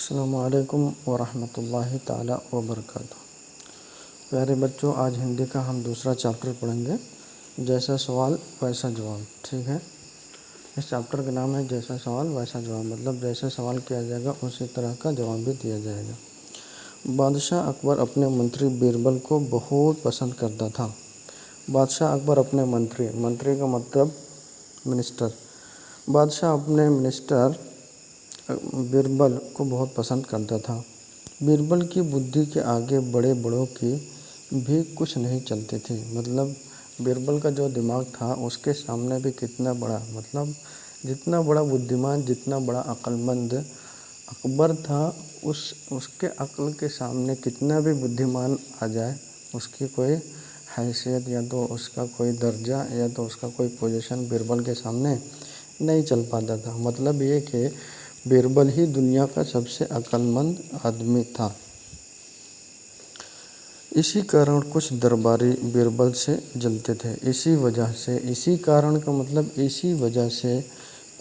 अस्सलामु अलैकुम वरहमतुल्लाहि ताला वबरकातुहू। प्यारे बच्चों, आज हिंदी का हम दूसरा चैप्टर पढ़ेंगे। जैसा सवाल वैसा जवाब। ठीक है, इस चैप्टर का नाम है जैसा सवाल वैसा जवाब। मतलब जैसा सवाल किया जाएगा उसी तरह का जवाब भी दिया जाएगा। बादशाह अकबर अपने मंत्री बीरबल को बहुत पसंद करता था। बादशाह अकबर अपने मंत्री का मतलब मिनिस्टर। बादशाह अपने मिनिस्टर बीरबल को बहुत पसंद करता था। बीरबल की बुद्धि के आगे बड़े बड़ों की भी कुछ नहीं चलती थी। मतलब बीरबल का जो दिमाग था उसके सामने भी कितना बड़ा, मतलब जितना बड़ा बुद्धिमान, जितना बड़ा अक्लमंद अकबर था, उसके अक्ल के सामने कितना भी बुद्धिमान आ जाए, उसकी कोई हैसियत या तो उसका कोई दर्जा या तो उसका कोई पोजीशन बीरबल के सामने नहीं चल पाता था। मतलब ये कि बीरबल ही दुनिया का सबसे अक्लमंद आदमी था। इसी कारण कुछ दरबारी बीरबल से जलते थे। इसी कारण का मतलब इसी वजह से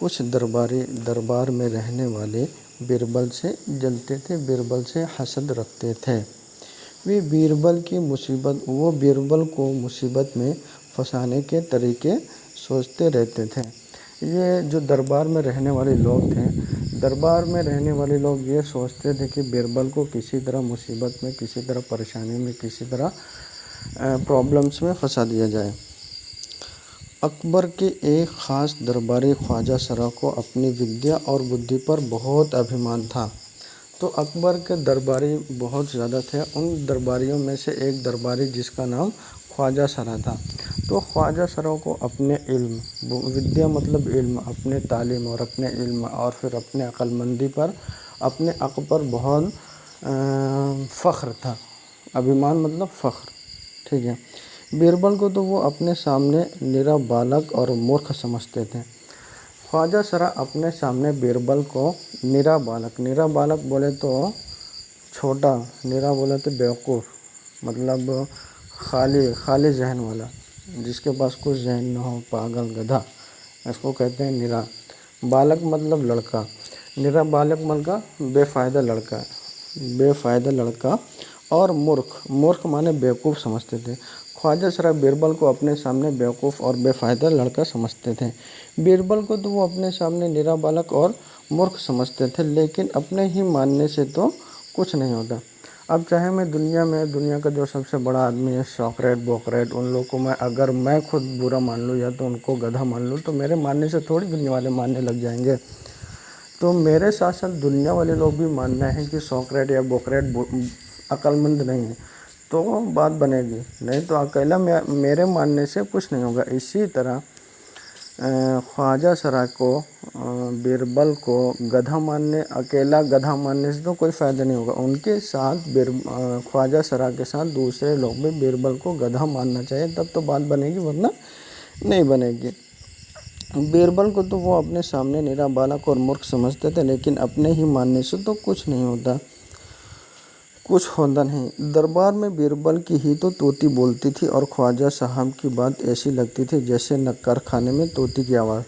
कुछ दरबारी दरबार में रहने वाले बीरबल से जलते थे, बीरबल से हसद रखते थे। वो बीरबल को मुसीबत में फंसाने के तरीके सोचते रहते थे। ये जो दरबार में रहने वाले लोग थे, दरबार में रहने वाले लोग ये सोचते थे कि बीरबल को किसी तरह मुसीबत में, किसी तरह परेशानी में, किसी तरह प्रॉब्लम्स में फंसा दिया जाए। अकबर के एक ख़ास दरबारी ख्वाजा सरा को अपनी विद्या और बुद्धि पर बहुत अभिमान था। तो अकबर के दरबारी बहुत ज़्यादा थे। उन दरबारियों में से एक दरबारी जिसका नाम ख्वाजा सरा था। तो ख्वाजा सरा को अपने इल्म, विद्या मतलब इल्म, अपने तालीम और अपने इल्म और फिर अपने अक्लमंदी पर, अपने अक़ल पर बहुत फ़ख्र था। अभिमान मतलब फ़ख्र। ठीक है, बीरबल को तो वो अपने सामने निरा बालक और मूर्ख समझते थे। ख्वाजा सरा अपने सामने बीरबल को निरा बालक बोले तो छोटा, निरा बोले तो बेवकूफ़, मतलब खाली जहन वाला, जिसके पास कुछ जहन न हो, पागल, गधा, इसको कहते हैं निरा। बालक मतलब लड़का, निरा बालक मतलब बेफ़ायदा लड़का और मूर्ख माने बेवकूफ़ समझते थे। ख्वाजा सरा बीरबल को अपने सामने बेवकूफ़ और बेफ़ायदा लड़का समझते थे। बीरबल को तो वो अपने सामने निरा बालक और मूर्ख समझते थे, लेकिन अपने ही मानने से तो कुछ नहीं होता। अब चाहे मैं दुनिया का जो सबसे बड़ा आदमी है, सोक्रेट, उन लोगों को अगर मैं खुद बुरा मान लूँ या तो उनको गधा मान लूँ, तो मेरे मानने से थोड़ी दुनिया वाले मानने लग जाएंगे। तो मेरे साथ साथ दुनिया वाले लोग भी मानना है कि सोक्रेट या बोक्रेट अक्लमंद नहीं है, तो बात बनेगी। नहीं तो अकेला मेरे मानने से कुछ नहीं होगा। इसी तरह ख्वाजा सरा को बीरबल को अकेला गधा मानने से तो कोई फ़ायदा नहीं होगा। उनके साथ ख्वाजा सरा के साथ दूसरे लोग भी बीरबल को गधा मानना चाहिए, तब तो बात बनेगी, वरना नहीं बनेगी। बीरबल को तो वो अपने सामने निरा बालक और मूर्ख समझते थे, लेकिन अपने ही मानने से तो कुछ होता नहीं। दरबार में बीरबल की ही तो तोती बोलती थी और ख्वाजा साहब की बात ऐसी लगती थी जैसे नक्कार खाने में तोती की आवाज़।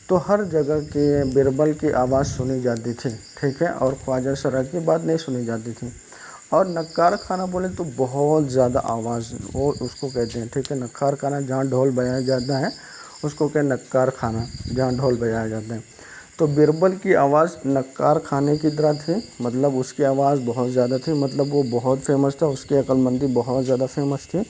तो हर जगह के बीरबल की आवाज़ सुनी जाती थी, ठीक है, और ख्वाजा सरा की बात नहीं सुनी जाती थी। और नक्कार खाना बोले तो बहुत ज़्यादा आवाज़, वो उसको कहते हैं, ठीक है। नक्कार खाना जहाँ ढोल बजाया जाता है उसको कहते हैं नक्कार खाना, जहाँ ढोल बजाया जाता है। तो बीरबल की आवाज़ नक्कार खाने की तरह थी, मतलब उसकी आवाज़ बहुत ज़्यादा थी, मतलब वो बहुत फेमस था, उसकी अक्लमंदी बहुत ज़्यादा फेमस थी।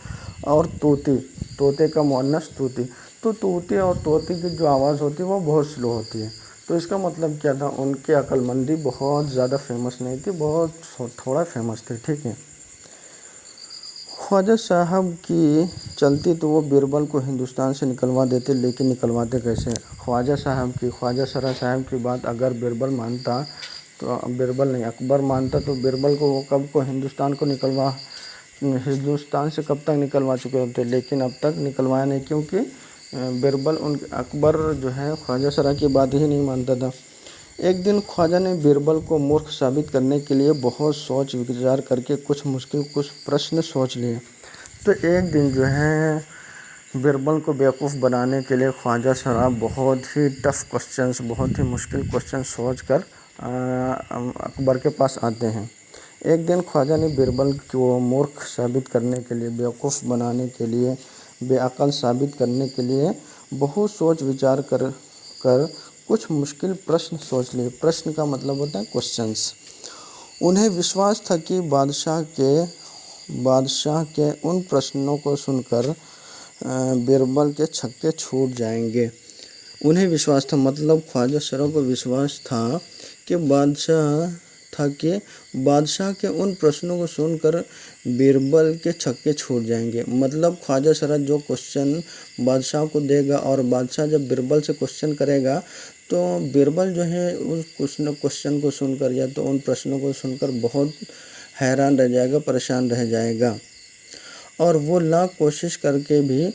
और तोते का मुअन्नस तूती, तो तूती और तोती की जो आवाज़ होती है वो बहुत स्लो होती है। तो इसका मतलब क्या था, उनकी अक्लमंदी बहुत ज़्यादा फेमस नहीं थी, बहुत थोड़ा फेमस थी, ठीक है। ख्वाजा साहब की चलती तो वो बीरबल को हिंदुस्तान से निकलवा देते, लेकिन निकलवाते कैसे। ख्वाजा सरा साहब की बात अगर बीरबल मानता, तो अकबर मानता, तो बीरबल को वो हिंदुस्तान से कब तक निकलवा चुके होते, लेकिन अब तक निकलवाया नहीं, क्योंकि अकबर जो है ख्वाजा सरा की बात ही नहीं मानता था। एक दिन ख्वाजा ने बीरबल को मूर्ख साबित करने के लिए बहुत सोच विचार करके कुछ प्रश्न सोच लिए। तो एक दिन जो है बीरबल को बेवकूफ़ बनाने के लिए ख्वाजा सरा बहुत ही टफ़ क्वेश्चंस, बहुत ही मुश्किल क्वेश्चन सोच कर अकबर के पास आते हैं। एक दिन ख्वाजा ने बीरबल को मूर्ख साबित करने के लिए, बेवकूफ़ बनाने के लिए, बेअक्ल साबित करने के लिए बहुत सोच विचार कर कुछ मुश्किल प्रश्न सोच लिए। प्रश्न का मतलब होता है क्वेश्चंस। उन्हें विश्वास था कि बादशाह के उन प्रश्नों को सुनकर बीरबल के छक्के छूट जाएंगे। उन्हें विश्वास था मतलब ख्वाजा सरा को विश्वास था कि बादशाह के उन प्रश्नों को सुनकर बीरबल के छक्के छूट जाएंगे। मतलब ख्वाजा सरा जो क्वेश्चन बादशाह को देगा और बादशाह जब बीरबल से क्वेश्चन करेगा तो बीरबल जो है उस क्वेश्चन को सुनकर या तो उन प्रश्नों को सुनकर बहुत हैरान रह जाएगा, परेशान रह जाएगा और वो लाख कोशिश करके भी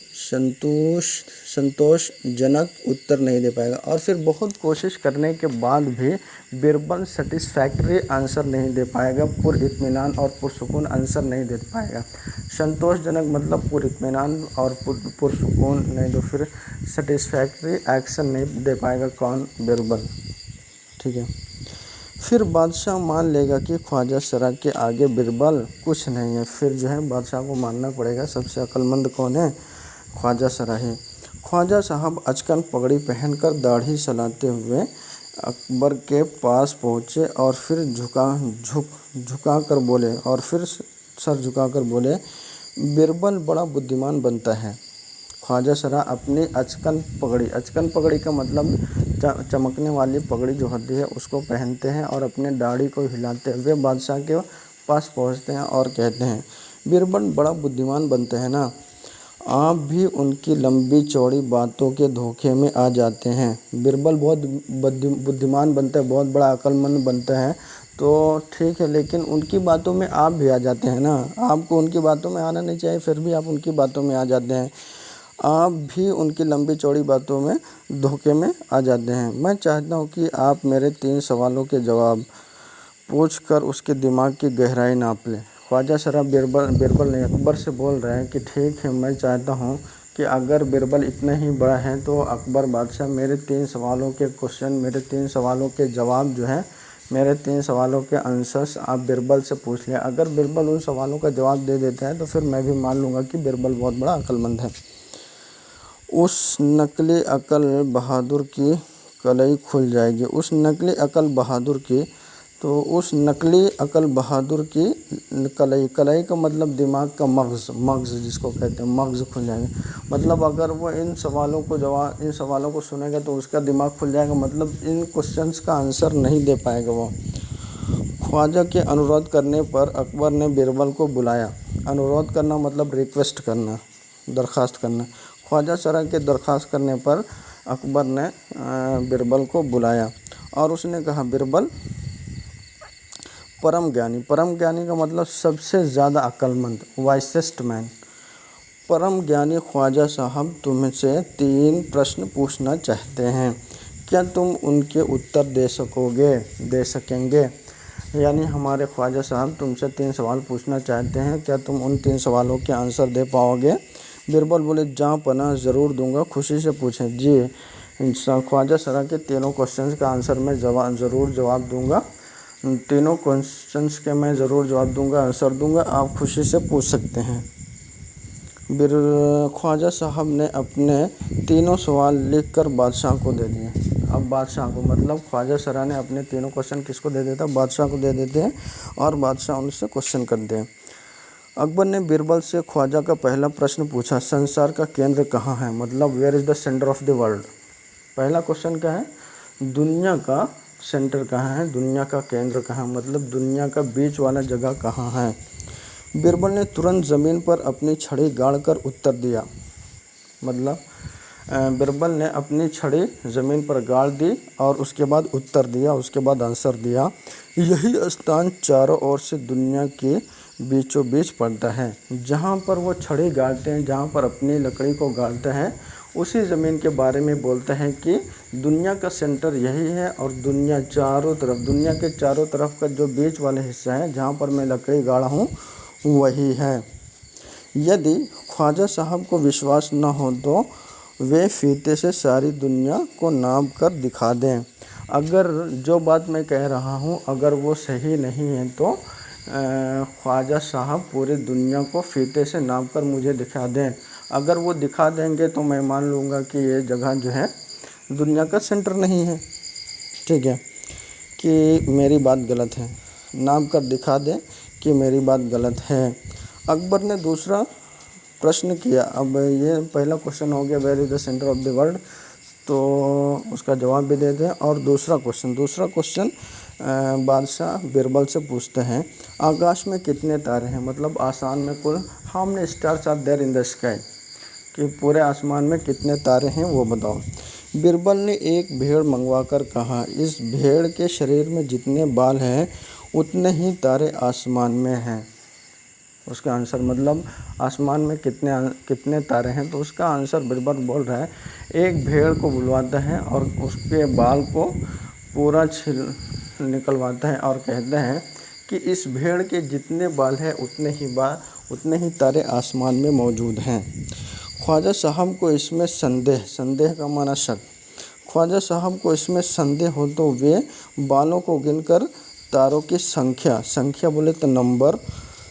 संतोषजनक उत्तर नहीं दे पाएगा। और फिर बहुत कोशिश करने के बाद भी बीरबल सेटिस्फैक्ट्री आंसर नहीं दे पाएगा, पुरइत्मीनान और पुरसुकून आंसर नहीं दे पाएगा। संतोषजनक मतलब पुरइत्मीनान और पुरसुकून नहीं, तो फिर सेटिस्फैक्ट्री एक्शन नहीं दे पाएगा कौन? बीरबल। ठीक है। फिर बादशाह मान लेगा कि ख्वाजा सरा के आगे बीरबल कुछ नहीं है। फिर जो है बादशाह को मानना पड़ेगा सबसे अक्लमंद कौन है? ख्वाजा सरा ही। ख्वाजा साहब अचकन पगड़ी पहनकर दाढ़ी सलाते हुए अकबर के पास पहुँचे और फिर झुका कर बोले, बीरबल बड़ा बुद्धिमान बनता है। ख्वाजा सरा अपनी अचकन पगड़ी का मतलब चमकने वाली पगड़ी जो होती है उसको पहनते हैं और अपने दाढ़ी को हिलाते हुए बादशाह के पास पहुंचते हैं और कहते हैं, बीरबल बड़ा बुद्धिमान बनते हैं ना, आप भी उनकी लंबी चौड़ी बातों के धोखे में आ जाते हैं। बीरबल बहुत बुद्धिमान बनता है, बहुत बड़ा अक्लमंद बनता है, तो ठीक है, लेकिन उनकी बातों में आप भी आ जाते हैं ना। आपको उनकी बातों में आना नहीं चाहिए, फिर भी आप उनकी बातों में आ जाते हैं। आप भी उनकी लंबी चौड़ी बातों में धोखे में आ जाते हैं। मैं चाहता हूँ कि आप मेरे 3 सवालों के जवाब पूछकर उसके दिमाग की गहराई नाप लें। ख्वाजा सरा बीरबल ने अकबर से बोल रहे हैं कि ठीक है, मैं चाहता हूँ कि अगर बीरबल इतना ही बड़ा है तो अकबर बादशाह मेरे 3 सवालों के क्वेश्चन, मेरे 3 सवालों के जवाब जो है, मेरे 3 सवालों के आंसर्स आप बीरबल से पूछ लें। अगर बीरबल उन सवालों का जवाब दे देता है तो फिर मैं भी मान लूँगा कि बीरबल बहुत बड़ा अक्लमंद है। उस नकली अकल बहादुर की कलई खुल जाएगी। उस नकली अकल बहादुर की कलई का मतलब दिमाग का मग़ज़ जिसको कहते हैं, मग़ज़ खुल जाएगा। मतलब अगर वो इन सवालों को सुनेगा तो उसका दिमाग खुल जाएगा, मतलब इन क्वेश्चंस का आंसर नहीं दे पाएगा वो। ख्वाजा के अनुरोध करने पर अकबर ने बीरबल को बुलाया। अनुरोध करना मतलब रिक्वेस्ट करना, दरख्वास्त करना। ख्वाजा सरा के दरख्वास्त करने पर अकबर ने बीरबल को बुलाया और उसने कहा, बीरबल परम ज्ञानी का मतलब सबसे ज़्यादा अक्लमंद, वाइसेस्ट मैन। परम ज्ञानी ख्वाजा साहब तुमसे 3 प्रश्न पूछना चाहते हैं, क्या तुम उनके उत्तर दे सकेंगे? यानी हमारे ख्वाजा साहब तुमसे 3 सवाल पूछना चाहते हैं, क्या तुम उन 3 सवालों के आंसर दे पाओगे? बीरबल बोले, जहाँ पनाह ज़रूर दूंगा, खुशी से पूछें। जी, ख्वाजा सरा के तीनों क्वेश्चंस का आंसर मैं ज़रूर जवाब दूंगा। तीनों क्वेश्चंस के मैं ज़रूर जवाब दूंगा, आंसर दूंगा, आप खुशी से पूछ सकते हैं। ख्वाजा साहब ने अपने तीनों सवाल लिखकर बादशाह को दे दिए। अब बादशाह को मतलब ख्वाजा सरा ने अपने तीनों क्वेश्चन किसको दे देता? बादशाह को दे देते हैं और बादशाह उनसे क्वेश्चन करते हैं। अकबर ने बीरबल से ख्वाजा का पहला प्रश्न पूछा, संसार का केंद्र कहाँ है? मतलब where is the centre of the world. पहला क्वेश्चन क्या है? दुनिया का सेंटर कहाँ है, दुनिया का केंद्र कहाँ, मतलब दुनिया का बीच वाला जगह कहाँ है? बीरबल ने तुरंत ज़मीन पर अपनी छड़ी गाड़कर उत्तर दिया। मतलब बीरबल ने अपनी छड़ी ज़मीन पर गाड़ दी और उसके बाद उत्तर दिया, उसके बाद आंसर दिया, यही स्थान चारों ओर से दुनिया के बीचों बीच पड़ता है। जहाँ पर वो छड़ी गाड़ते हैं, जहाँ पर अपनी लकड़ी को गाड़ते हैं, उसी ज़मीन के बारे में बोलते हैं कि दुनिया का सेंटर यही है और दुनिया के चारों तरफ का जो बीच वाला हिस्सा है जहाँ पर मैं लकड़ी गाड़ा हूँ वही है। यदि ख्वाजा साहब को विश्वास न हो तो वे फीते से सारी दुनिया को नाप कर दिखा दें। अगर जो बात मैं कह रहा हूँ अगर वो सही नहीं है तो ख्वाजा साहब पूरी दुनिया को फीते से नाप कर मुझे दिखा दें। अगर वो दिखा देंगे तो मैं मान लूँगा कि ये जगह जो है दुनिया का सेंटर नहीं है, ठीक है, कि मेरी बात गलत है, नाप कर दिखा दें कि मेरी बात गलत है। अकबर ने दूसरा प्रश्न किया। अब ये पहला क्वेश्चन हो गया where is the centre of the world, तो उसका जवाब भी दे दें। और दूसरा क्वेश्चन बादशाह बिरबल से पूछते हैं आकाश में कितने तारे हैं, मतलब आसमान में कुल how many stars are there in the sky, कि पूरे आसमान में कितने तारे हैं वो बताओ। बिरबल ने एक भेड़ मंगवाकर कहा इस भेड़ के शरीर में जितने बाल हैं उतने ही तारे आसमान में हैं। उसका आंसर मतलब आसमान में कितने तारे हैं, तो उसका आंसर बिरबल बोल रहा है एक भेड़ को बुलवाता है और उसके बाल को पूरा निकलवाता है और कहते हैं कि इस भेड़ के जितने बाल हैं उतने ही तारे आसमान में मौजूद हैं। ख्वाजा साहब को इसमें संदेह का माना शक, ख्वाजा साहब को इसमें संदेह हो तो वे बालों को गिनकर तारों की संख्या बोले तो नंबर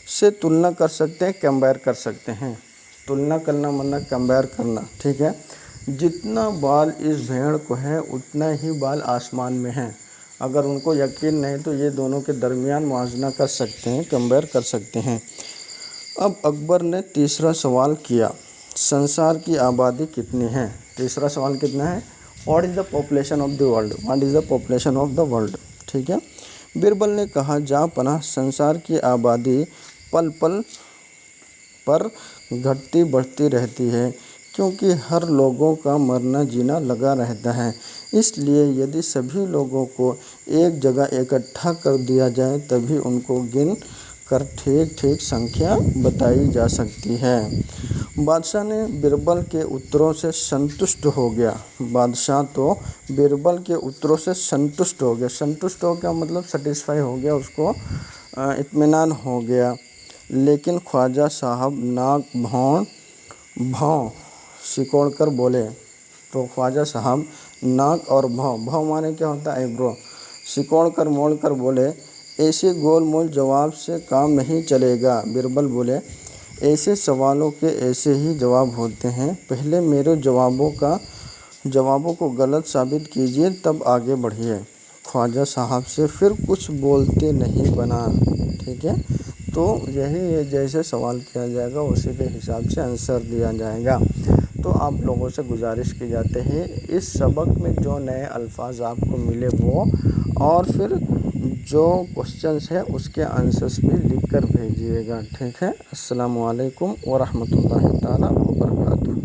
से तुलना कर सकते हैं, कंपेयर कर सकते हैं। तुलना करना मतलब कंपेयर करना, ठीक है। जितना बाल इस भेड़ को है उतना ही बाल आसमान में हैं। अगर उनको यकीन नहीं तो ये दोनों के दरमियान मुआवजा कर सकते हैं, कंपेयर कर सकते हैं। अब अकबर ने तीसरा सवाल किया संसार की आबादी कितनी है। तीसरा सवाल कितना है, what is the population of the world, what is the population of the world, ठीक है। बिरबल ने कहा जा पनाह संसार की आबादी पल पल पर घटती बढ़ती रहती है क्योंकि हर लोगों का मरना जीना लगा रहता है। इसलिए यदि सभी लोगों को एक जगह इकट्ठा कर दिया जाए तभी उनको गिन कर ठीक संख्या बताई जा सकती है। बादशाह ने बिरबल के उत्तरों से संतुष्ट हो गया। बादशाह तो बिरबल के उत्तरों से संतुष्ट हो गया मतलब सेटिस्फाई हो गया, उसको इत्मीनान हो गया। लेकिन ख्वाजा साहब नाक भौं सिकोड़ कर बोले। तो ख्वाजा साहब नाक और भौं माने क्या होता है आईब्रो, सिकोड़ कर मोड़ कर बोले ऐसे गोल मोल जवाब से काम नहीं चलेगा। बिरबल बोले ऐसे सवालों के ऐसे ही जवाब होते हैं, पहले मेरे जवाबों को गलत साबित कीजिए तब आगे बढ़िए। ख्वाजा साहब से फिर कुछ बोलते नहीं बना, ठीक है। तो यही जैसे सवाल किया जाएगा उसी के हिसाब से आंसर दिया जाएगा। तो आप लोगों से गुजारिश की जाती है इस सबक में जो नए अल्फाज आपको मिले वो और फिर जो क्वेश्चंस है उसके आंसर्स भी लिख कर भेजिएगा, ठीक है। अस्सलामु अलैकुम व रहमतुल्लाहि ताला व बरकातुहू।